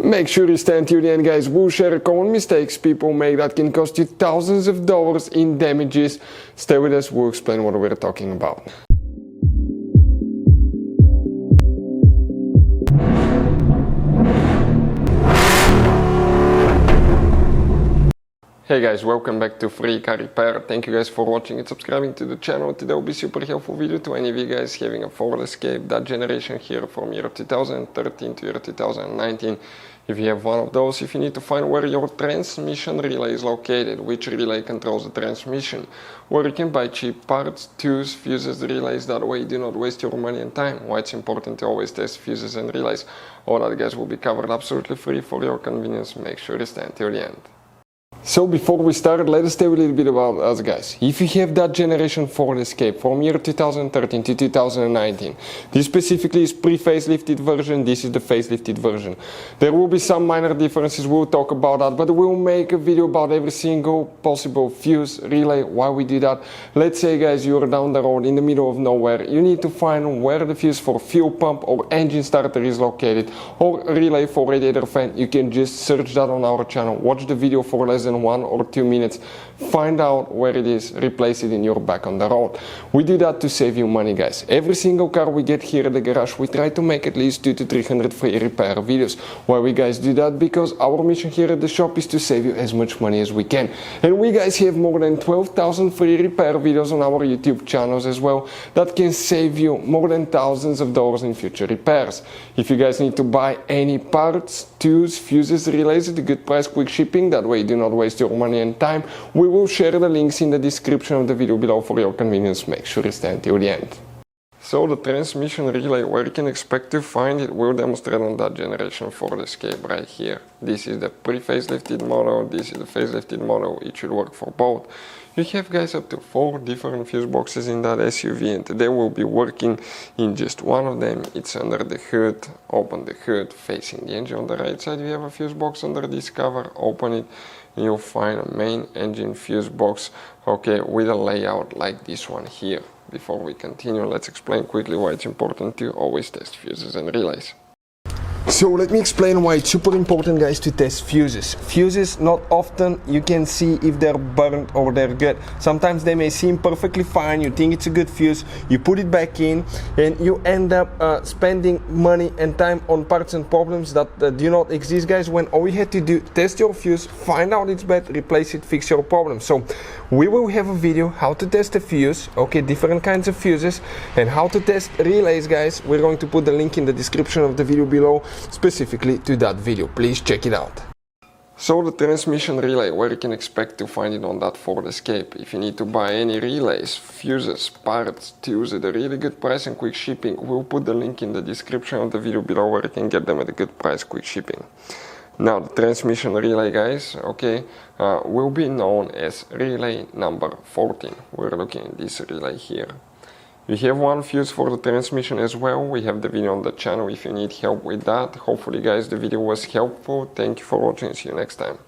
Make sure you stay until the end, guys. We'll share common mistakes people make that can cost you thousands of dollars in damages. Stay with us, we'll explain what we're talking about. Hey guys, welcome back to Free Car Repair. Thank you guys for watching and subscribing to the channel. Today will be super helpful video to any of you guys having a Ford Escape, that generation here from year 2013 to year 2019. If you have one of those, if you need to find where your transmission relay is located, which relay controls the transmission, where you can buy cheap parts, tools, fuses, relays, that way you do not waste your money and time, why it's important to always test fuses and relays. All that guys will be covered absolutely free for your convenience. Make sure you stay until the end. So before we start, let us tell you a little bit about us guys. If you have that generation Ford Escape from year 2013 to 2019, this specifically is pre-facelifted version, this is the facelifted version. There will be some minor differences, we'll talk about that, but we'll make a video about every single possible fuse, relay, why we do that. Let's say guys, you're down the road in the middle of nowhere, you need to find where the fuse for fuel pump or engine starter is located, or relay for radiator fan. You can just search that on our channel, watch the video for less than 1 or 2 minutes, find out where it is, replace it in your back on the road. We do that to save you money guys. Every single car we get here at the garage, we try to make at least 200 to 300 free repair videos. Why we guys do that? Because our mission here at the shop is to save you as much money as we can. And we guys have more than 12,000 free repair videos on our YouTube channels as well that can save you more than thousands of dollars in future repairs. If you guys need to buy any parts, tools, fuses, relays at a good price, quick shipping, that way you do not waste your money and time, we will share the links in the description of the video below for your convenience. Make sure you stay until the end. So the transmission relay, where you can expect to find it, will demonstrate on that generation Ford Escape right here. This is the pre-facelifted model, this is the facelifted model, it should work for both. You have guys up to 4 different fuse boxes in that SUV, and today we'll be working in just one of them. It's under the hood. Open the hood, facing the engine on the right side, you have a fuse box under this cover. Open it and you'll find a main engine fuse box, okay, with a layout like this one here. Before we continue, let's explain quickly why it's important to always test fuses and relays. So let me explain why it's super important guys to test fuses. Fuses, not often you can see if they're burnt or they're good. Sometimes they may seem perfectly fine, you think it's a good fuse, you put it back in and you end up spending money and time on parts and problems that do not exist guys, when all you had to do, test your fuse, find out it's bad, replace it, fix your problem. So we will have a video how to test a fuse, okay, different kinds of fuses, and how to test relays guys. We're going to put the link in the description of the video below specifically to that video. Please check it out. So the transmission relay, where you can expect to find it on that Ford Escape. If you need to buy any relays, fuses, parts, tools at a really good price and quick shipping, we'll put the link in the description of the video below where you can get them at a good price, quick shipping. Now the transmission relay guys, okay, will be known as relay number 14. We're looking at this relay here. We have one fuse for the transmission as well. We have the video on the channel if you need help with that. Hopefully guys the video was helpful. Thank you for watching. See you next time.